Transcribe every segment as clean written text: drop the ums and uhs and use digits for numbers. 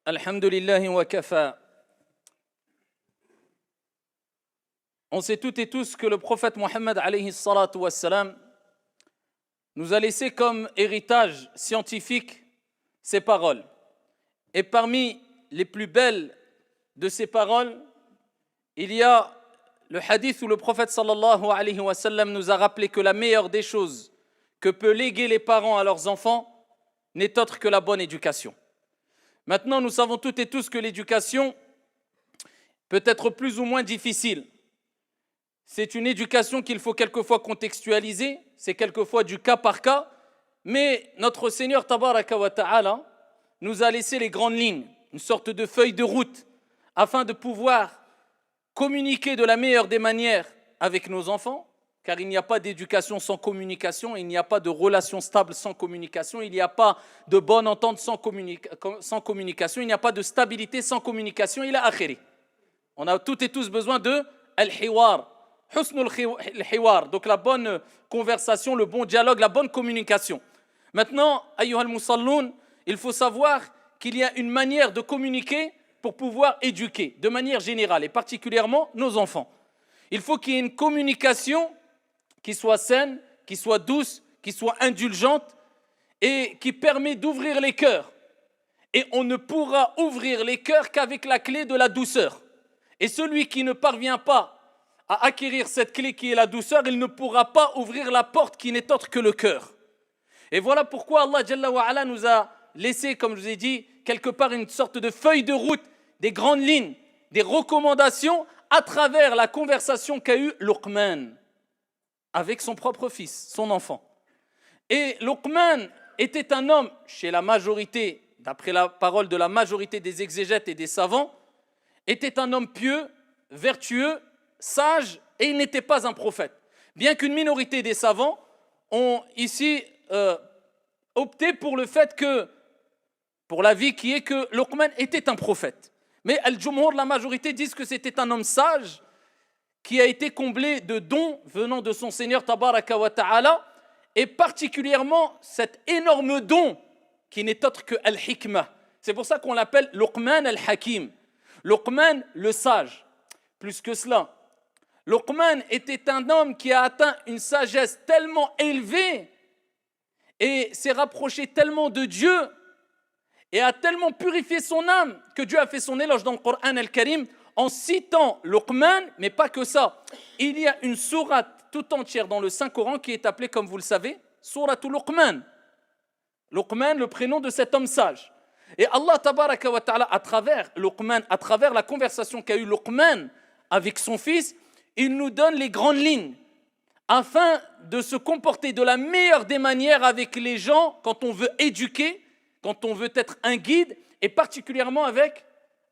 Alhamdulillahi wa kafa. On sait toutes et tous que le prophète Mohammed alayhi salatu wassalam nous a laissé comme héritage scientifique ses paroles. Et parmi les plus belles de ces paroles, il y a le hadith où le prophète sallallahu alayhi wa sallam nous a rappelé que la meilleure des choses que peut léguer les parents à leurs enfants n'est autre que la bonne éducation. Maintenant, nous savons toutes et tous que l'éducation peut être plus ou moins difficile. C'est une éducation qu'il faut quelquefois contextualiser, c'est quelquefois du cas par cas, mais notre Seigneur Tabaraka wa Ta'ala nous a laissé les grandes lignes, une sorte de feuille de route, afin de pouvoir communiquer de la meilleure des manières avec nos enfants, car il n'y a pas d'éducation sans communication, il n'y a pas de relation stable sans communication, il n'y a pas de bonne entente sans communication, il n'y a pas de stabilité sans communication, il a akhiri. On a toutes et tous besoin de al-hiwar, husnul hiwar, donc la bonne conversation, le bon dialogue, la bonne communication. Maintenant, ayyuhal musalloun, il faut savoir qu'il y a une manière de communiquer pour pouvoir éduquer, de manière générale, et particulièrement nos enfants. Il faut qu'il y ait une communication qui soit saine, qui soit douce, qui soit indulgente et qui permet d'ouvrir les cœurs. Et on ne pourra ouvrir les cœurs qu'avec la clé de la douceur. Et celui qui ne parvient pas à acquérir cette clé qui est la douceur, il ne pourra pas ouvrir la porte qui n'est autre que le cœur. Et voilà pourquoi Allah Jalla wa Ala nous a laissé, comme je vous ai dit, quelque part une sorte de feuille de route, des grandes lignes, des recommandations à travers la conversation qu'a eue Luqman avec son propre fils, son enfant. Et Luqman était un homme, chez la majorité, d'après la parole de la majorité des exégètes et des savants, était un homme pieux, vertueux, sage, et il n'était pas un prophète. Bien qu'une minorité des savants ont ici opté pour le fait que, pour l'avis qui est que Luqman était un prophète. Mais Al-Jumhur, la majorité, disent que c'était un homme sage qui a été comblé de dons venant de son Seigneur Tabaraka wa Ta'ala, et particulièrement cet énorme don qui n'est autre que Al-Hikmah. C'est pour ça qu'on l'appelle Luqman Al-Hakim. Luqman le sage. Plus que cela, Luqman était un homme qui a atteint une sagesse tellement élevée et s'est rapproché tellement de Dieu et a tellement purifié son âme que Dieu a fait son éloge dans le Coran Al-Karim en citant Luqman, mais pas que ça. Il y a une sourate tout entière dans le Saint-Coran qui est appelée, comme vous le savez, Souratul Luqman. Luqman, le prénom de cet homme sage. Et Allah Tabaraka wa Ta'ala, à travers Luqman, à travers la conversation qu'a eue Luqman avec son fils, il nous donne les grandes lignes afin de se comporter de la meilleure des manières avec les gens quand on veut éduquer, quand on veut être un guide, et particulièrement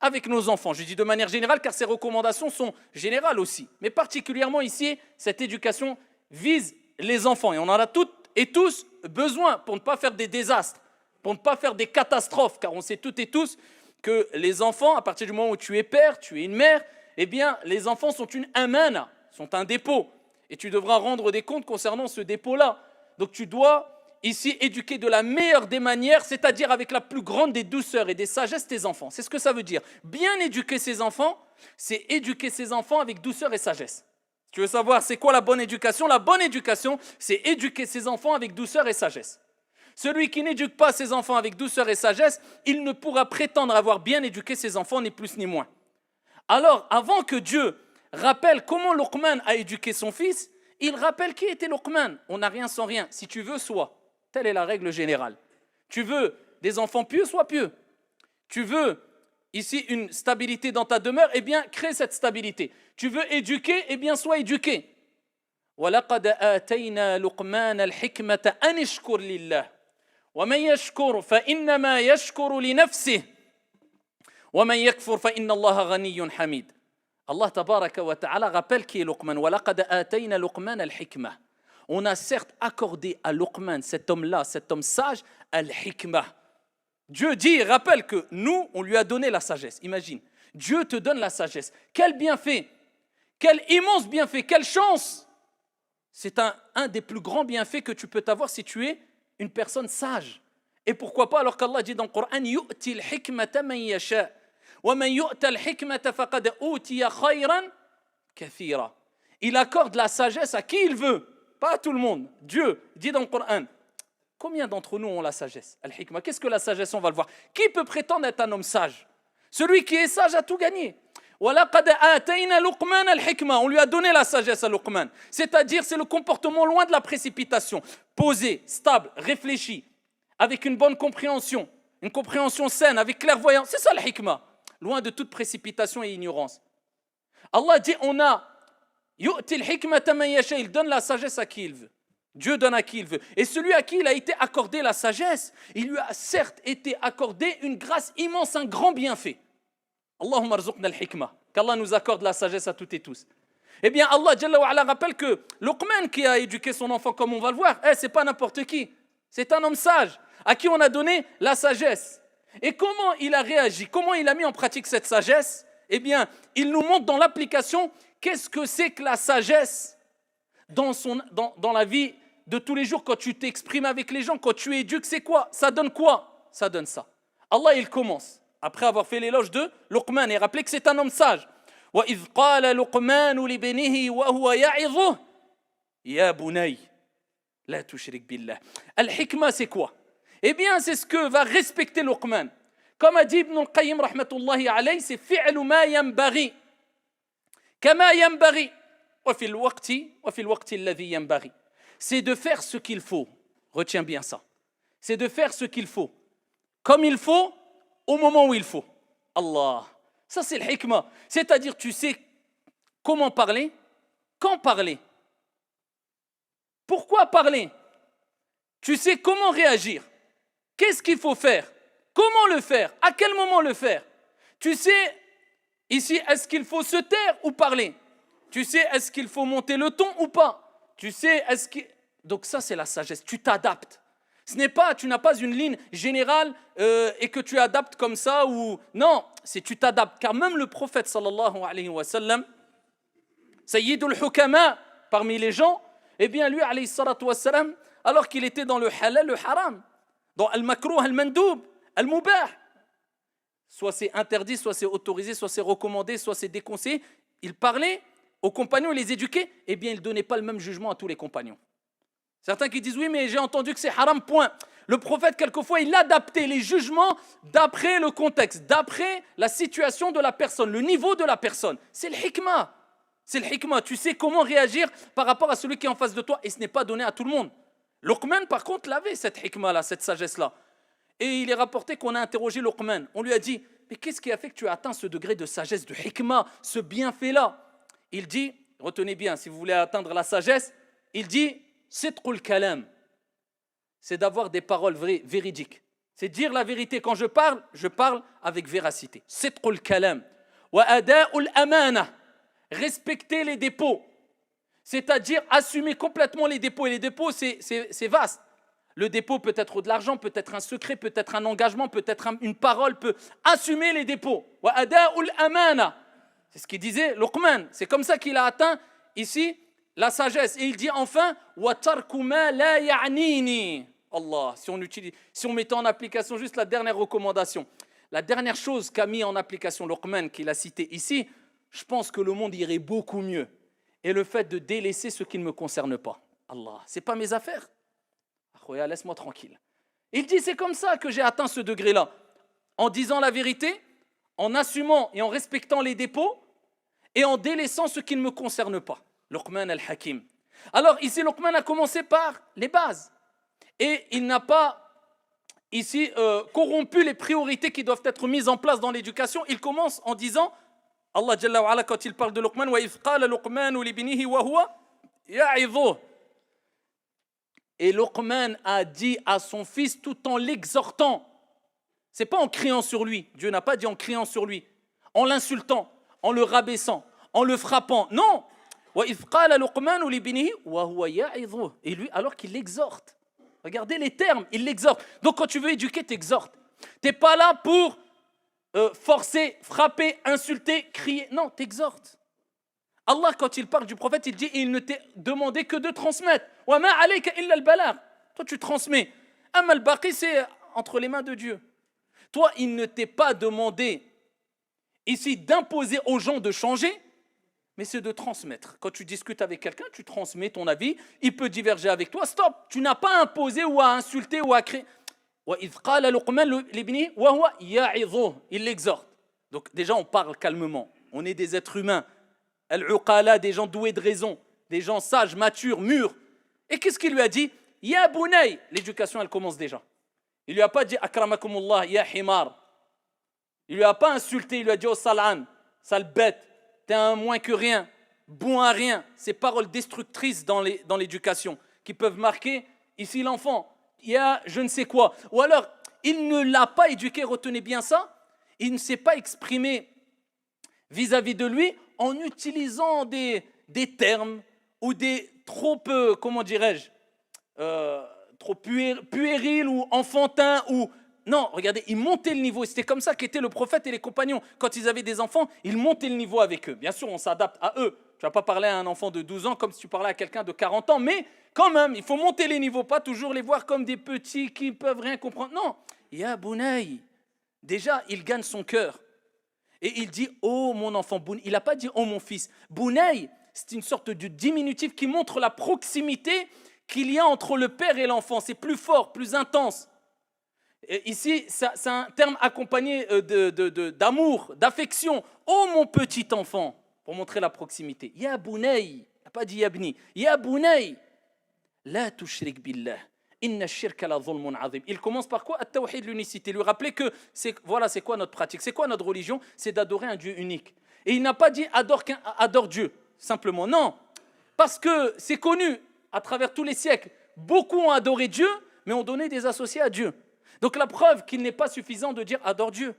avec nos enfants. Je dis de manière générale car ces recommandations sont générales aussi. Mais particulièrement ici, cette éducation vise les enfants. Et on en a toutes et tous besoin pour ne pas faire des désastres, pour ne pas faire des catastrophes. Car on sait toutes et tous que les enfants, à partir du moment où tu es père, tu es une mère, eh bien les enfants sont une amana, sont un dépôt. Et tu devras rendre des comptes concernant ce dépôt-là. Donc tu dois ici éduquer de la meilleure des manières, c'est-à-dire avec la plus grande des douceurs et des sagesses tes enfants. C'est ce que ça veut dire. Bien éduquer ses enfants, c'est éduquer ses enfants avec douceur et sagesse. Si tu veux savoir c'est quoi la bonne éducation, c'est éduquer ses enfants avec douceur et sagesse. Celui qui n'éduque pas ses enfants avec douceur et sagesse, il ne pourra prétendre avoir bien éduqué ses enfants, ni plus ni moins. Alors, avant que Dieu rappelle comment Luqman a éduqué son fils, il rappelle qui était Luqman. On n'a rien sans rien. Si tu veux, sois. Telle est la règle générale. Tu veux des enfants pieux, sois pieux. Tu veux ici une stabilité dans ta demeure, eh bien, crée cette stabilité. Tu veux éduquer, eh bien, sois éduqué. وَلَقَدْ آتَيْنَا لُقْمَانَ الْحِكْمَةَ أَنِ اشْكُرْ لِلَّهِ وَمَنْ يَشْكُرْ فَإِنَّمَا يَشْكُرُ لِنَفْسِهِ وَمَنْ يَكْفُرْ فَإِنَّ اللَّهَ غَنِيٌّ حَمِيدٌ. Allah Tabaraka wa Ta'ala rappelle qui est Luqman. وَلَقَدْ آتَيْنَا لُقْمَانَ الْحِكْمَةَ. On a certes accordé à Luqman, cet homme-là, cet homme sage, al-hikmah. Dieu dit, rappelle que nous, on lui a donné la sagesse. Imagine, Dieu te donne la sagesse. Quel bienfait, quel immense bienfait, quelle chance. C'est un des plus grands bienfaits que tu peux avoir si tu es une personne sage. Et pourquoi pas alors qu'Allah dit dans le Coran yu'ti al-hikmata man yasha wa man yu'ta al-hikmata faqad utiya khayran kathira. Il accorde la sagesse à qui il veut, pas à tout le monde. Dieu dit dans le Coran. Combien d'entre nous ont la sagesse? Al-hikma. Qu'est-ce que la sagesse? On va le voir. Qui peut prétendre être un homme sage? Celui qui est sage a tout gagné. On lui a donné la sagesse à Luqman. C'est-à-dire, c'est le comportement loin de la précipitation. Posé, stable, réfléchi, avec une bonne compréhension, une compréhension saine, avec clairvoyance. C'est ça le hikma. Loin de toute précipitation et ignorance. Allah dit, il donne la sagesse à qui il veut. Dieu donne à qui il veut. Et celui à qui il a été accordé la sagesse, il lui a certes été accordé une grâce immense, un grand bienfait. Allahumma arzuqna al-hikma. Qu'Allah nous accorde la sagesse à toutes et tous. Eh bien, Allah Jalla wa Ala rappelle que Luqman qui a éduqué son enfant, comme on va le voir, c'est pas n'importe qui. C'est un homme sage, à qui on a donné la sagesse. Et comment il a réagi? Comment il a mis en pratique cette sagesse? Eh bien, il nous montre dans l'application qu'est-ce que c'est que la sagesse dans la vie de tous les jours, quand tu t'exprimes avec les gens, quand tu éduques, c'est quoi? Ça donne quoi? Ça donne ça. Allah, il commence, après avoir fait l'éloge de Luqman, et rappelez que c'est un homme sage. وَإِذْ قَالَ لُقْمَانُ لِبْنِهِ وَهُوَ يَعِظُهُ يَا بُنَيَّ لَا تُشْرِكْ بِاللَّهِ. Al-hikma, c'est quoi? Eh bien, c'est ce que va respecter Luqman. Comme a dit Ibn al-Qayyim, rahmatullahi alayhi, c'est فِعْلُ مَا يَنْبَغِي كَمَا يَنْبَغِي وَفِي الْوَقْتِ الَّذِي يَنْبَغِي. C'est de faire ce qu'il faut. Retiens bien ça. C'est de faire ce qu'il faut. Comme il faut, au moment où il faut. Allah. Ça, c'est le hikmah. C'est-à-dire, tu sais comment parler, quand parler. Pourquoi parler? Tu sais comment réagir. Qu'est-ce qu'il faut faire? Comment le faire? À quel moment le faire? Tu sais, ici, est-ce qu'il faut se taire ou parler? Tu sais, est-ce qu'il faut monter le ton ou pas? Tu sais, donc ça, c'est la sagesse. Tu t'adaptes. Ce n'est pas, tu n'as pas une ligne générale et que tu adaptes comme ça ou... Non, c'est tu t'adaptes. Car même le prophète, sallallahu alayhi wa sallam, Sayyidul Hukama, parmi les gens, eh bien lui, alayhi salatu wa sallam, alors qu'il était dans le halal, le haram, dans al-makrouh, al-mandoub, al-mubah, soit c'est interdit, soit c'est autorisé, soit c'est recommandé, soit c'est déconseillé, il parlait aux compagnons, il les éduquait, eh bien il ne donnait pas le même jugement à tous les compagnons. Certains qui disent oui, mais j'ai entendu que c'est haram, point. Le prophète, quelquefois, il adaptait les jugements d'après le contexte, d'après la situation de la personne, le niveau de la personne. C'est le hikmah. C'est le hikmah. Tu sais comment réagir par rapport à celui qui est en face de toi et ce n'est pas donné à tout le monde. Luqman, par contre, l'avait, cette hikmah-là, cette sagesse-là. Et il est rapporté qu'on a interrogé Luqman. On lui a dit, mais qu'est-ce qui a fait que tu as atteint ce degré de sagesse, de hikmah, ce bienfait-là? Il dit, retenez bien, si vous voulez atteindre la sagesse, il dit, Sidqul kalam, c'est d'avoir des paroles véridiques. C'est dire la vérité. Quand je parle avec véracité. Sidqul kalam. Wa ada'ul amana, respecter les dépôts. C'est-à-dire assumer complètement les dépôts. Et les dépôts, c'est vaste. Le dépôt peut être de l'argent, peut être un secret, peut être un engagement, peut être une parole, peut assumer les dépôts. Wa ada'ul amana. C'est ce qu'il disait Luqman. C'est comme ça qu'il a atteint ici la sagesse. Et il dit enfin wa tarku ma la ya'nini. Allah, si on mettait en application juste la dernière recommandation, la dernière chose qu'a mis en application Luqman qu'il a cité ici, je pense que le monde irait beaucoup mieux. Et le fait de délaisser ce qui ne me concerne pas. Allah, c'est pas mes affaires. Akhoya, laisse-moi tranquille. Il dit c'est comme ça que j'ai atteint ce degré-là, en disant la vérité, en assumant et en respectant les dépôts et en délaissant ce qui ne me concerne pas. Luqman al-Hakim. Alors ici, Luqman a commencé par les bases. Et il n'a pas ici corrompu les priorités qui doivent être mises en place dans l'éducation. Il commence en disant, Allah Jalla wa Ala, quand il parle de Luqman, wa idh qala Luqmanu libnihi wa huwa ya'idhuh. Et Luqman a dit à son fils tout en l'exhortant. C'est pas en criant sur lui. Dieu n'a pas dit en criant sur lui, en l'insultant, en le rabaissant, en le frappant. Non. Et lui, alors qu'il l'exhorte. Regardez les termes, il l'exhorte. Donc quand tu veux éduquer, t'exhortes. T'es pas là pour forcer, frapper, insulter, crier. Non, t'exhortes. Allah, quand il parle du prophète, il dit, il ne t'est demandé que de transmettre. Toi, tu transmets. Amal baqi, c'est entre les mains de Dieu. Toi, il ne t'est pas demandé ici d'imposer aux gens de changer, mais c'est de transmettre. Quand tu discutes avec quelqu'un, tu transmets ton avis, il peut diverger avec toi, stop, tu n'as pas imposé ou à insulter ou à créer. Il l'exhorte. Donc déjà, on parle calmement. On est des êtres humains. Al-uqala, des gens doués de raison, des gens sages, matures, mûrs. Et qu'est-ce qu'il lui a dit? Ya bunay. L'éducation, elle commence déjà. Il lui a pas dit akramakumullah, ya himar. Il lui a pas insulté, il lui a dit oh salan, sale bête, t'es un moins que rien, bon à rien. Ces paroles destructrices dans l'éducation qui peuvent marquer ici l'enfant. Il y a je ne sais quoi. Ou alors, il ne l'a pas éduqué, retenez bien ça. Il ne s'est pas exprimé vis-à-vis de lui en utilisant des termes ou des trop, comment dirais-je, trop puérils ou enfantins ou... Non, regardez, il montait le niveau. C'était comme ça qu'étaient le prophète et les compagnons. Quand ils avaient des enfants, ils montaient le niveau avec eux. Bien sûr, on s'adapte à eux. Tu ne vas pas parler à un enfant de 12 ans comme si tu parlais à quelqu'un de 40 ans, mais quand même, il faut monter les niveaux, pas toujours les voir comme des petits qui ne peuvent rien comprendre. Non, ya Bounaï. Déjà, il gagne son cœur. Et il dit, oh mon enfant, il n'a pas dit, oh mon fils. Bounaï, c'est une sorte de diminutif qui montre la proximité qu'il y a entre le père et l'enfant. C'est plus fort, plus intense. Et ici, c'est un terme accompagné d'amour, d'affection. Oh mon petit enfant, pour montrer la proximité. Ya Bounaï, il n'a pas dit Yabni. Ya Bounaï, la tushrik billah. Inna shirka la zulmun azim. Il commence par quoi? At-tawhid, l'unicité. Lui rappeler que voilà, c'est quoi notre pratique, c'est quoi notre religion? C'est d'adorer un Dieu unique. Et il n'a pas dit adore Dieu, simplement. Non, parce que c'est connu à travers tous les siècles. Beaucoup ont adoré Dieu, mais ont donné des associés à Dieu. Donc la preuve qu'il n'est pas suffisant de dire adore Dieu.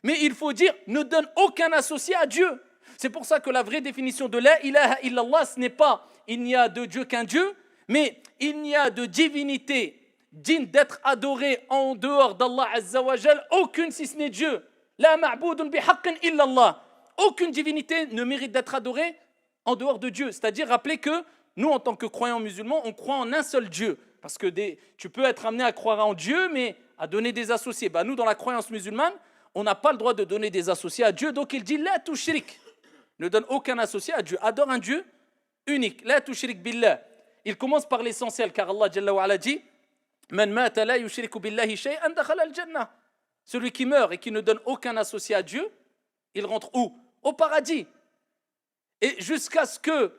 Mais il faut dire ne donne aucun associé à Dieu. C'est pour ça que la vraie définition de la ilaha illallah, ce n'est pas il n'y a de Dieu qu'un Dieu, mais il n'y a de divinité digne d'être adorée en dehors d'Allah Azza wa Jal, aucune si ce n'est Dieu. La ma'boudun bihaqqin illallah. Aucune divinité ne mérite d'être adorée en dehors de Dieu. C'est-à-dire, rappelez que nous, en tant que croyants musulmans, on croit en un seul Dieu. Parce que tu peux être amené à croire en Dieu, mais à donner des associés. Nous, dans la croyance musulmane, on n'a pas le droit de donner des associés à Dieu. Donc il dit, la tushrik. Ne donne aucun associé à Dieu. Adore un Dieu unique. La tushrik billah. Il commence par l'essentiel, car Allah Jalla wa Ala dit Man mata la yushriku billahi shay'an dakhala al-jannah. Celui qui meurt et qui ne donne aucun associé à Dieu, il rentre où? Au paradis. Et jusqu'à ce que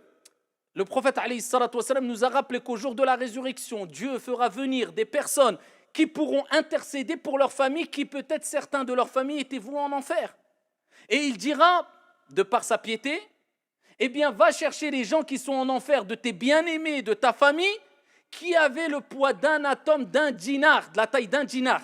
le prophète alayhi salatu wassalam nous a rappelé qu'au jour de la résurrection, Dieu fera venir des personnes qui pourront intercéder pour leur famille, qui peut-être certains de leur famille étaient voués en enfer. Et il dira, de par sa piété, eh bien, va chercher les gens qui sont en enfer de tes bien-aimés, de ta famille, qui avaient le poids d'un atome, d'un dinar, de la taille d'un dinar,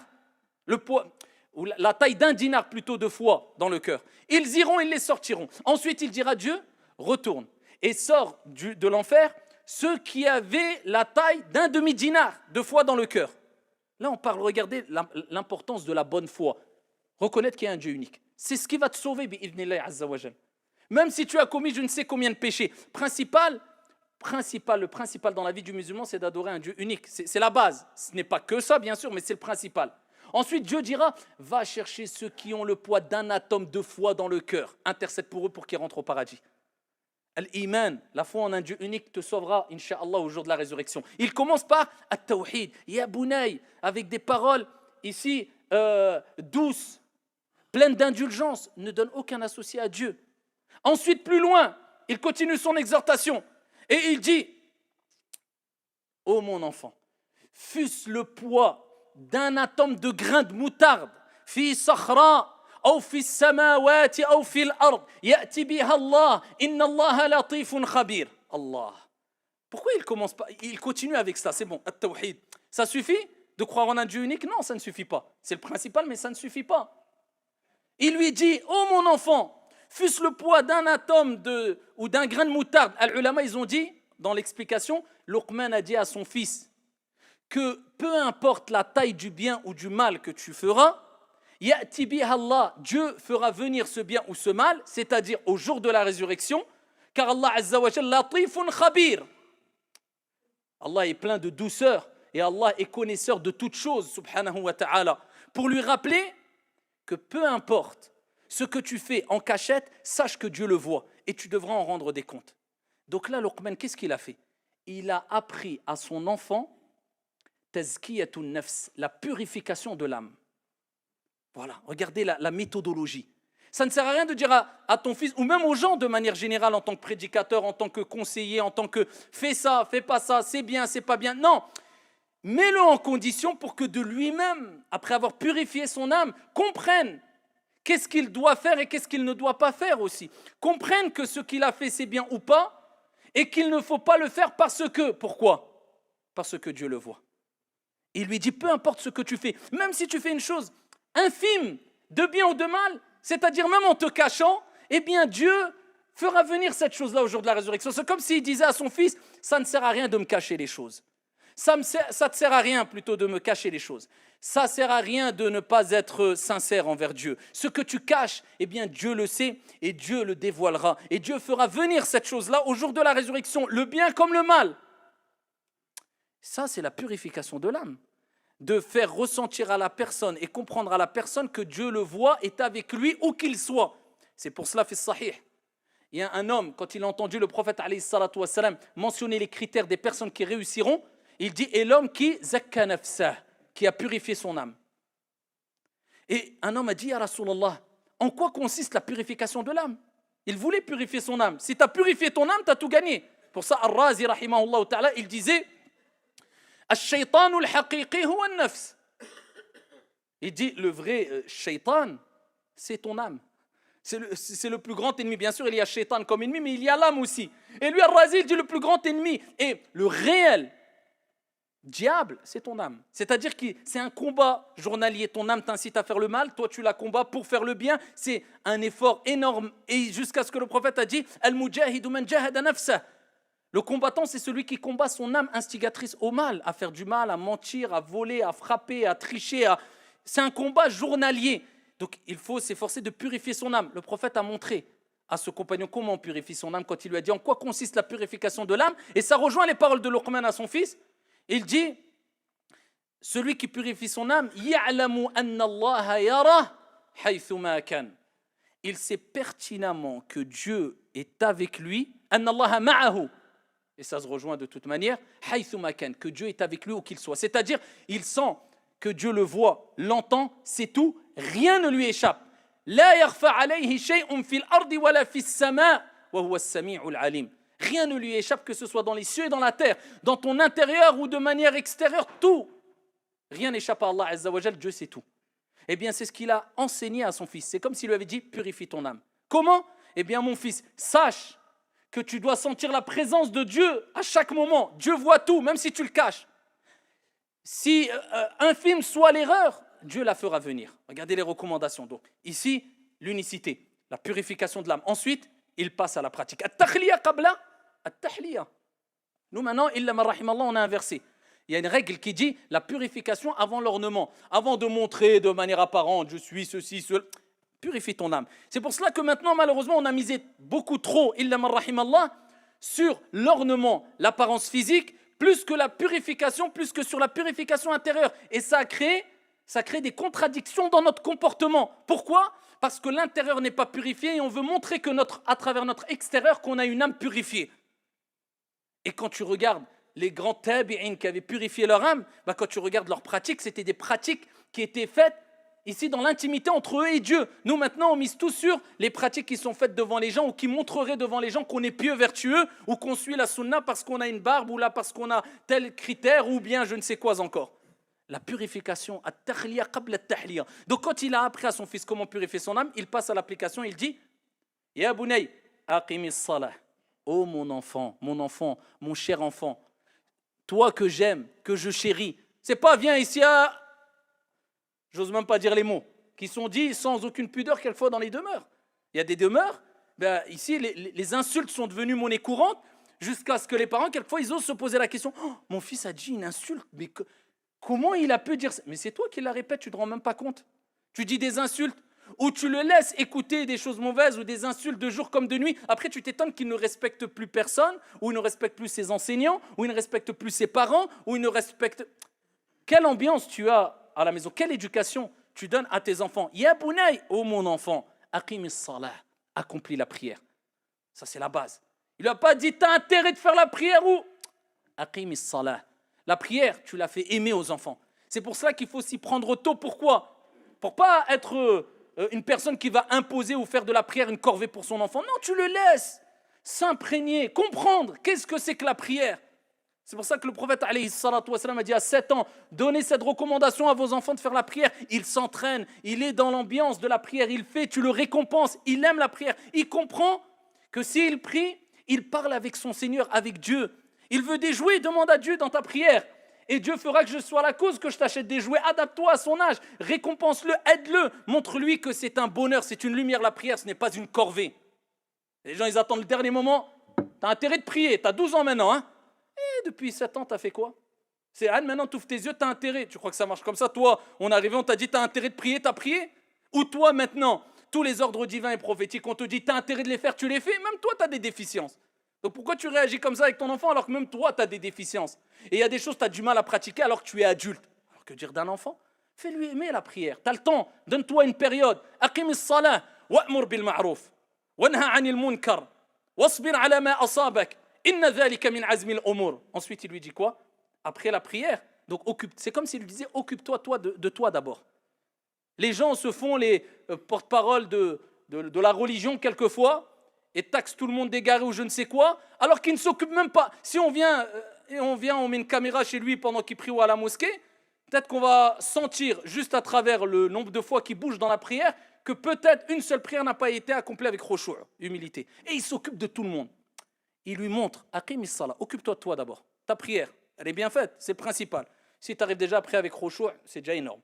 ou la taille d'un dinar plutôt de foi dans le cœur. Ils iront, ils les sortiront. Ensuite, il dira Dieu, retourne et sort de l'enfer ceux qui avaient la taille d'un demi-dinar de foi dans le cœur. Là, on parle, regardez l'importance de la bonne foi. Reconnaître qu'il y a un Dieu unique. C'est ce qui va te sauver, bi'idhnillahi azza wa jal. Même si tu as commis je ne sais combien de péchés. Le principal dans la vie du musulman, c'est d'adorer un Dieu unique. C'est la base. Ce n'est pas que ça, bien sûr, mais c'est le principal. Ensuite, Dieu dira, va chercher ceux qui ont le poids d'un atome de foi dans le cœur. Intercède pour eux pour qu'ils rentrent au paradis. Al-Iman, la foi en un Dieu unique te sauvera, Inch'Allah, au jour de la résurrection. Il commence par At-Tawhid, Ya Bunay, avec des paroles ici douces, pleines d'indulgence. Ne donne aucun associé à Dieu. Ensuite, plus loin, il continue son exhortation et il dit ô mon enfant, fût-ce le poids d'un atome de grain de moutarde, fi sakhra ou fi samawati ou fi l'ard, ya'ti biha Allah, inna Allah latifun khabir. Allah. Pourquoi il continue avec ça? C'est bon, at-tawhid. Ça suffit de croire en un Dieu unique? Non, ça ne suffit pas. C'est le principal, mais ça ne suffit pas. Il lui dit ô mon enfant, fût-ce le poids d'un atome ou d'un grain de moutarde. Al-ulama, ils ont dit, dans l'explication, Luqman a dit à son fils que peu importe la taille du bien ou du mal que tu feras, ya'ti biha Allah, Dieu fera venir ce bien ou ce mal, c'est-à-dire au jour de la résurrection, car Allah Azza wa Jalla latifun khabir. Allah est plein de douceur et Allah est connaisseur de toutes choses, subhanahu wa ta'ala, pour lui rappeler que peu importe ce que tu fais en cachette, sache que Dieu le voit et tu devras en rendre des comptes. Donc là, Luqman, qu'est-ce qu'il a fait? Il a appris à son enfant tazkiyatun nafs, la purification de l'âme. Voilà, regardez la méthodologie. Ça ne sert à rien de dire à ton fils, ou même aux gens de manière générale, en tant que prédicateur, en tant que conseiller, en tant que fais ça, fais pas ça, c'est bien, c'est pas bien. Non, mets-le en condition pour que de lui-même, après avoir purifié son âme, comprenne qu'est-ce qu'il doit faire et qu'est-ce qu'il ne doit pas faire aussi. Comprenne que ce qu'il a fait, c'est bien ou pas, et qu'il ne faut pas le faire parce que. Pourquoi? Parce que Dieu le voit. Il lui dit, peu importe ce que tu fais, même si tu fais une chose infime, de bien ou de mal, c'est-à-dire même en te cachant, eh bien Dieu fera venir cette chose-là au jour de la résurrection. C'est comme s'il disait à son fils, ça ne sert à rien de me cacher les choses. Ça ne te sert à rien plutôt de me cacher les choses. Ça ne sert à rien de ne pas être sincère envers Dieu. Ce que tu caches, eh bien Dieu le sait et Dieu le dévoilera. Et Dieu fera venir cette chose-là au jour de la résurrection, le bien comme le mal. Ça, c'est la purification de l'âme. De faire ressentir à la personne et comprendre à la personne que Dieu le voit, est avec lui où qu'il soit. C'est pour cela, fi sahih, il y a un homme, quand il a entendu le prophète alayhi salatu wassalam mentionner les critères des personnes qui réussiront, il dit, et l'homme qui zakka nafsah, qui a purifié son âme. Et un homme a dit, ya Rasulallah, en quoi consiste la purification de l'âme? Il voulait purifier son âme. Si tu as purifié ton âme, tu as tout gagné. Pour ça, Ar-Razi, rahimahullah ta'ala, il disait, Ash-shaytanu al-haqiqi huwa an-nafs. Il dit, le vrai shaytan, c'est ton âme. C'est le plus grand ennemi. Bien sûr, il y a shaytan comme ennemi, mais il y a l'âme aussi. Et lui, Ar-Razi, il dit le plus grand ennemi. Et le réel diable, c'est ton âme. C'est-à-dire que c'est un combat journalier. Ton âme t'incite à faire le mal, toi tu la combats pour faire le bien. C'est un effort énorme. Et jusqu'à ce que le prophète a dit, Al-mujahidu man jahada nafsah. Le combattant, c'est celui qui combat son âme instigatrice au mal, à faire du mal, à mentir, à voler, à frapper, à tricher. C'est un combat journalier. Donc il faut s'efforcer de purifier son âme. Le prophète a montré à ce compagnon comment on purifie son âme quand il lui a dit en quoi consiste la purification de l'âme. Et ça rejoint les paroles de Luqman à son fils. Il dit, celui qui purifie son âme, ya'lamu anna Allah yara haythu ma kan. Il sait pertinemment que Dieu est avec lui, anna Allah ma'ahu. Et ça se rejoint de toute manière, haythu ma kan, que Dieu est avec lui où qu'il soit. C'est-à-dire, il sent que Dieu le voit, l'entend, c'est tout, rien ne lui échappe. La yakhfa alayhi shay'un fil ardi wala fis sama' wa huwa as-sami'ul 'alim. Rien ne lui échappe, que ce soit dans les cieux et dans la terre, dans ton intérieur ou de manière extérieure, tout. Rien n'échappe à Allah Azza wa Jal, Dieu sait tout. Eh bien, c'est ce qu'il a enseigné à son fils. C'est comme s'il lui avait dit, purifie ton âme. Comment? Eh bien, mon fils, sache que tu dois sentir la présence de Dieu à chaque moment. Dieu voit tout, même si tu le caches. Si infime soit l'erreur, Dieu la fera venir. Regardez les recommandations. Donc, ici, l'unicité, la purification de l'âme. Ensuite, il passe à la pratique. At-takhliya qabla at-tahliya. Nous maintenant, illa man rahimallah, on a inversé. Il y a une règle qui dit la purification avant l'ornement, avant de montrer de manière apparente, je suis ceci, cela. Purifie ton âme. C'est pour cela que maintenant, malheureusement, on a misé beaucoup trop, illa man rahimallah, sur l'ornement, l'apparence physique, plus que la purification, plus que sur la purification intérieure. Et ça crée des contradictions dans notre comportement. Pourquoi? Parce que l'intérieur n'est pas purifié et on veut montrer que à travers notre extérieur qu'on a une âme purifiée. Et quand tu regardes les grands tabi'in qui avaient purifié leur âme, quand tu regardes leurs pratiques, c'était des pratiques qui étaient faites ici dans l'intimité entre eux et Dieu. Nous maintenant, on mise tout sur les pratiques qui sont faites devant les gens ou qui montreraient devant les gens qu'on est pieux, vertueux ou qu'on suit la sunna parce qu'on a une barbe ou là parce qu'on a tel critère ou bien je ne sais quoi encore. La purification, at-takhliya qabla at-tahliya. Donc quand il a appris à son fils comment purifier son âme, il passe à l'application, il dit Ya bunay, aqimis salah. Oh mon enfant, mon cher enfant, toi que j'aime, que je chéris. C'est pas viens ici à... J'ose même pas dire les mots, qui sont dits sans aucune pudeur quelquefois dans les demeures. Il y a des demeures, ici les insultes sont devenues monnaie courante, jusqu'à ce que les parents, quelquefois, ils osent se poser la question mon fils a dit une insulte, mais comment il a pu dire ça? Mais c'est toi qui la répètes, tu ne te rends même pas compte. Tu dis des insultes, où tu le laisses écouter des choses mauvaises ou des insultes de jour comme de nuit. Après, tu t'étonnes qu'il ne respecte plus personne, ou il ne respecte plus ses enseignants, ou il ne respecte plus ses parents, ou il ne respecte... Quelle ambiance tu as à la maison? Quelle éducation tu donnes à tes enfants? Ya bunay, oh mon enfant, aqim as-salah, accomplis la prière. Ça, c'est la base. Il n'a pas dit, tu as intérêt de faire la prière ou... Aqim as-salah. La prière, tu l'as fait aimer aux enfants. C'est pour cela qu'il faut s'y prendre tôt. Pourquoi? Pour pas être une personne qui va imposer ou faire de la prière une corvée pour son enfant. Non, tu le laisses s'imprégner, comprendre qu'est-ce que c'est que la prière. C'est pour ça que le prophète alayhi salatu wassalam, a dit à 7 ans, donnez cette recommandation à vos enfants de faire la prière. Il s'entraîne, il est dans l'ambiance de la prière, il fait, tu le récompenses, il aime la prière. Il comprend que s'il prie, il parle avec son Seigneur, avec Dieu. Il veut des jouets, demande à Dieu dans ta prière. Et Dieu fera que je sois la cause que je t'achète des jouets. Adapte-toi à son âge, récompense-le, aide-le. Montre-lui que c'est un bonheur, c'est une lumière la prière, ce n'est pas une corvée. Les gens, ils attendent le dernier moment. Tu as intérêt de prier, tu as 12 ans maintenant. Hein? Et depuis 7 ans, tu as fait quoi? C'est Anne, maintenant tu ouvres tes yeux, tu as intérêt. Tu crois que ça marche comme ça? Toi, on est arrivé, on t'a dit tu as intérêt de prier, tu as prié? Ou toi maintenant, tous les ordres divins et prophétiques, on te dit tu as intérêt de les faire, tu les fais? Même toi, tu as des déficiences. Donc pourquoi tu réagis comme ça avec ton enfant alors que même toi, tu as des déficiences? Et il y a des choses que tu as du mal à pratiquer alors que tu es adulte. Alors que dire d'un enfant? Fais-lui aimer la prière. Tu as le temps, donne-toi une période. Aqim as-salah, wa'mur bil ma'rouf, wanha 'anil munkar, wasbir 'ala ma asabak. Inna dhalika min 'azmi al-umur. Ensuite, il lui dit quoi? Après la prière. Donc c'est comme s'il lui disait occupe-toi de toi d'abord. Les gens se font les porte-parole de la religion quelquefois et taxe tout le monde d'égaré ou je ne sais quoi, alors qu'il ne s'occupe même pas. Si on vient, on met une caméra chez lui pendant qu'il prie ou à la mosquée, peut-être qu'on va sentir, juste à travers le nombre de fois qu'il bouge dans la prière, que peut-être une seule prière n'a pas été accomplie avec khushu', humilité. Et il s'occupe de tout le monde. Il lui montre, aqim as-salah, occupe-toi de toi d'abord. Ta prière, elle est bien faite, c'est le principal. Si tu arrives déjà à prier avec khushu', c'est déjà énorme.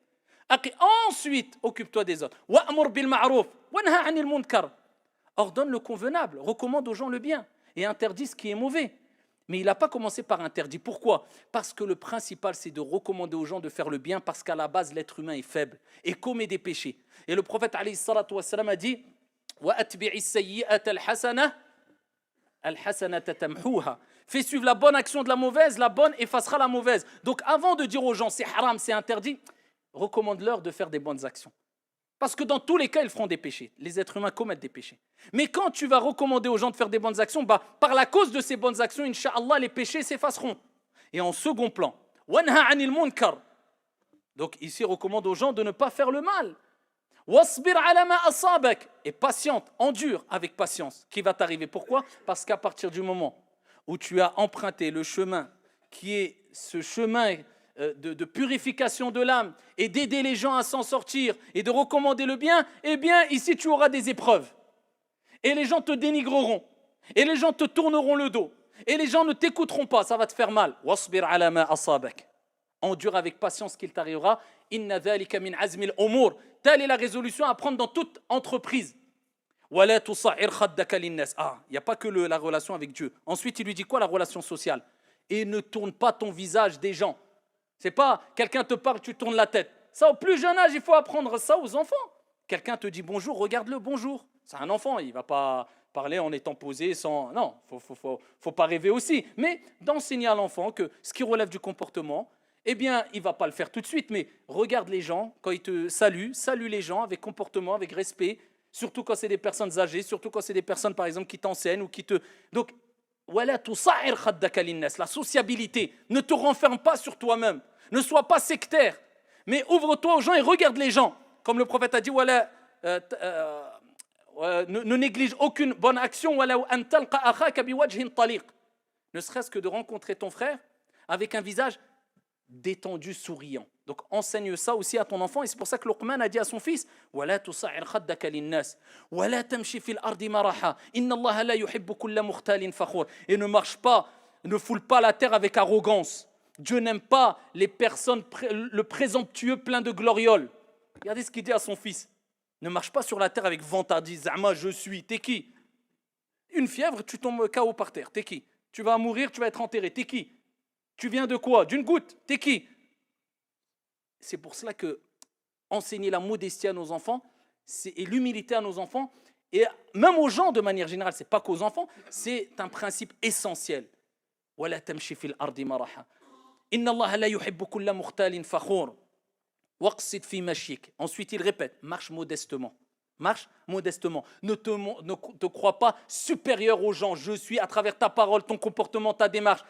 Ensuite, occupe-toi des autres. Wa'mur bil ma'rouf, wanha 'anil munkar. Ordonne le convenable, recommande aux gens le bien et interdit ce qui est mauvais. Mais il n'a pas commencé par interdit. Pourquoi? Parce que le principal, c'est de recommander aux gens de faire le bien parce qu'à la base, l'être humain est faible et commet des péchés. Et le prophète alayhi salatu wassalam a dit wa atbi'is sayyi'ata al-hasanata tamhuha. Fais suivre la bonne action de la bonne effacera la mauvaise. Donc avant de dire aux gens c'est haram, c'est interdit, recommande-leur de faire des bonnes actions. Parce que dans tous les cas, ils feront des péchés. Les êtres humains commettent des péchés. Mais quand tu vas recommander aux gens de faire des bonnes actions, par la cause de ces bonnes actions, Inch'Allah, les péchés s'effaceront. Et en second plan, wanha 'anil munkar. Donc ici, recommande aux gens de ne pas faire le mal. Wasbir 'ala ma asabak. Et patiente, endure avec patience. Qui va t'arriver? Pourquoi? Parce qu'à partir du moment où tu as emprunté le chemin qui est ce chemin de purification de l'âme et d'aider les gens à s'en sortir et de recommander le bien, eh bien, ici, tu auras des épreuves. Et les gens te dénigreront. Et les gens te tourneront le dos. Et les gens ne t'écouteront pas, ça va te faire mal. Wasbir 'ala ma asabak. Endure avec patience ce qu'il t'arrivera. Inna dhalika min 'azmi al-umur. Telle est la résolution à prendre dans toute entreprise. Wala tusa'ir khaddaka lin-nas. Il n'y a pas que la relation avec Dieu. Ensuite, il lui dit quoi, la relation sociale? Et ne tourne pas ton visage des gens. C'est pas quelqu'un te parle, tu tournes la tête. Ça, au plus jeune âge, il faut apprendre ça aux enfants. Quelqu'un te dit bonjour, regarde-le, bonjour. C'est un enfant, il ne va pas parler en étant posé sans... Non, faut pas rêver aussi. Mais d'enseigner à l'enfant que ce qui relève du comportement, eh bien, il ne va pas le faire tout de suite, mais regarde les gens, quand ils te saluent, salue les gens avec comportement, avec respect, surtout quand c'est des personnes âgées, surtout quand c'est des personnes, par exemple, qui t'enseignent ou qui te... Donc, la sociabilité, ne te renferme pas sur toi-même, ne sois pas sectaire, mais ouvre-toi aux gens et regarde les gens. Comme le prophète a dit, ne néglige aucune bonne action, ne serait-ce que de rencontrer ton frère avec un visage détendu, souriant. Donc enseigne ça aussi à ton enfant, et c'est pour ça que Luqman a dit à son fils وَلَا تُصَعِّرْ خَدَّكَ لِلنَّاسِ وَلَا تَمْشِ فِي الْأَرْضِ مَرَحًا إِنَّ اللَّهَ لَا يُحِبُّ كُلَّ مُخْتَالٍ فَخُورٍ. Et ne marche pas, ne foule pas la terre avec arrogance. Dieu n'aime pas les personnes, le présomptueux plein de glorioles. Regardez ce qu'il dit à son fils. Ne marche pas sur la terre avec vantardise. Zama, je suis. T'es qui? Une fièvre, tu tombes KO par terre. T'es qui? Tu vas mourir, tu vas être enterré. T'es qui? Tu viens de quoi? D'une goutte. T'es qui? C'est pour cela que enseigner la modestie à nos enfants, et l'humilité à nos enfants, et même aux gens de manière générale, ce n'est pas qu'aux enfants, c'est un principe essentiel. وَلَا تَمْشِ فِي الْأَرْضِ مَرَحًا إِنَّ اللَّهَ لَا يُحِبُّ كُلَّ مُخْتَالٍ فَخُورٍ وَاقْصِدْ فِي مَشْيِكَ. Ensuite, il répète, marche modestement. Marche modestement. Ne te crois pas supérieur aux gens. Je suis à travers ta parole, ton comportement, ta démarche.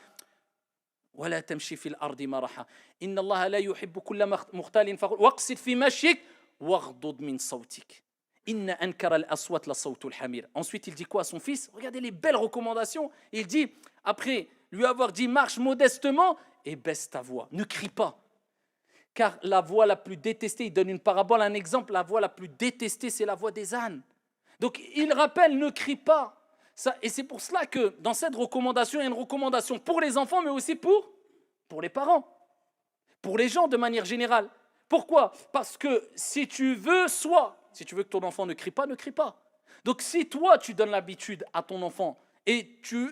ولا تمشي في الأرض مرحا إن الله لا يحب كل مختال فخور واقصد في مشيك واغضض من صوتك إن أنكر الأصوات لصوت الحمير. Ensuite il dit quoi à son fils? Regardez les belles recommandations. Il dit, après lui avoir dit marche modestement et baisse ta voix, ne crie pas, car la voix la plus détestée, il donne une parabole, un exemple, la voix la plus détestée c'est la voix des ânes. Donc il rappelle, ne crie pas. Ça, et c'est pour cela que dans cette recommandation, il y a une recommandation pour les enfants, mais aussi pour les parents, pour les gens de manière générale. Pourquoi? Parce que si tu veux que ton enfant ne crie pas, ne crie pas. Donc si toi, tu donnes l'habitude à ton enfant et tu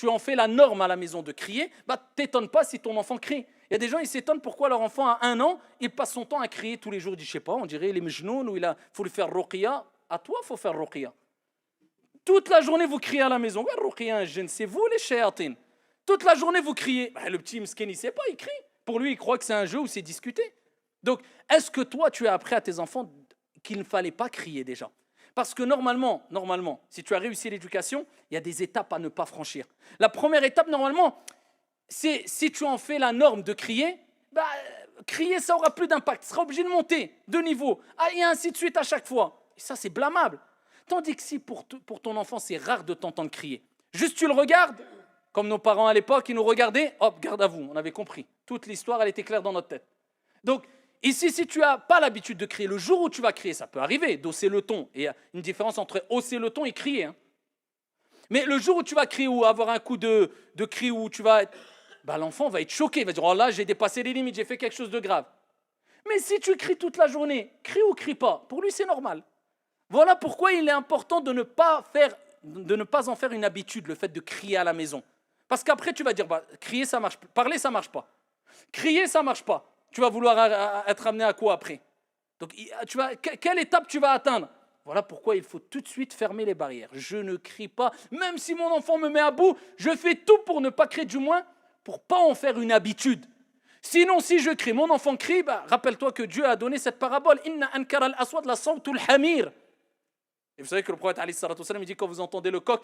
en fais la norme à la maison de crier, t'étonnes pas si ton enfant crie. Il y a des gens, ils s'étonnent pourquoi leur enfant a 1 an, il passe son temps à crier tous les jours. Il dit, je sais pas, on dirait il est mejnoun ou il faut lui faire ruqya. À toi, il faut faire ruqya. Toute la journée, vous criez à la maison. C'est vous les shayatines. Toute la journée, vous criez. Le petit miskin, il ne sait pas, il crie. Pour lui, il croit que c'est un jeu où c'est discuté. Donc, est-ce que toi, tu as appris à tes enfants qu'il ne fallait pas crier déjà? Parce que normalement, si tu as réussi l'éducation, il y a des étapes à ne pas franchir. La première étape, normalement, c'est si tu en fais la norme de crier, crier, ça aura plus d'impact. Tu seras obligé de monter de niveau. Et ainsi de suite à chaque fois. Et ça, c'est blâmable. Tandis que si pour ton enfant, c'est rare de t'entendre crier. Juste tu le regardes, comme nos parents à l'époque, ils nous regardaient, hop, garde à vous, on avait compris. Toute l'histoire, elle était claire dans notre tête. Donc, ici, si tu n'as pas l'habitude de crier, le jour où tu vas crier, ça peut arriver, d'hausser le ton. Et il y a une différence entre hausser le ton et crier. Mais le jour où tu vas crier ou avoir un coup de cri où tu vas être... l'enfant va être choqué, il va dire, oh là, j'ai dépassé les limites, j'ai fait quelque chose de grave. Mais si tu cries toute la journée, crie ou crie pas, pour lui, c'est normal. Voilà pourquoi il est important de ne pas en faire une habitude, le fait de crier à la maison. Parce qu'après, tu vas dire, crier, ça marche pas. Parler, ça marche pas. Crier, ça marche pas. Tu vas vouloir être amené à quoi après? Donc, quelle étape tu vas atteindre? Voilà pourquoi il faut tout de suite fermer les barrières. Je ne crie pas. Même si mon enfant me met à bout, je fais tout pour ne pas crier, du moins, pour pas en faire une habitude. Sinon, si je crie, mon enfant crie, rappelle-toi que Dieu a donné cette parabole. Inna ankara al-aswad la sawtul hamir. Et vous savez que le prophète il dit quand vous entendez le coq,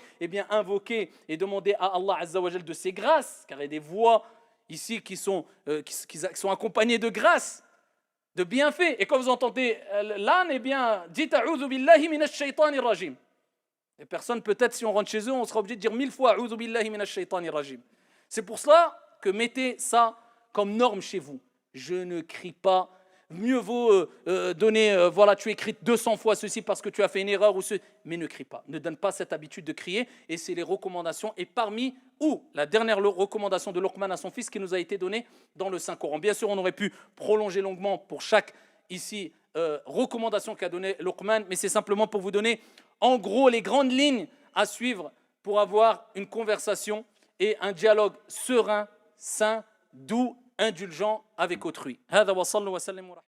invoquez et demandez à Allah Azza wa Jal de ses grâces, car il y a des voix ici qui sont accompagnées de grâces, de bienfaits. Et quand vous entendez l'âne, dites a'udhu billahi minash shaytanir rajim. Les personnes, peut-être si on rentre chez eux, on sera obligé de dire 1000 fois a'udhu billahi minash shaytanir rajim. C'est pour cela que mettez ça comme norme chez vous. Je ne crie pas. Mieux vaut donner, tu écris 200 fois ceci parce que tu as fait une erreur, mais ne crie pas. Ne donne pas cette habitude de crier. Et c'est les recommandations. Et parmi, la dernière recommandation de Luqman à son fils qui nous a été donnée dans le Saint-Coran. Bien sûr, on aurait pu prolonger longuement pour chaque recommandation qu'a donnée Luqman, mais c'est simplement pour vous donner, en gros, les grandes lignes à suivre pour avoir une conversation et un dialogue serein, sain, doux, indulgent avec autrui. هذا وصلى وسلم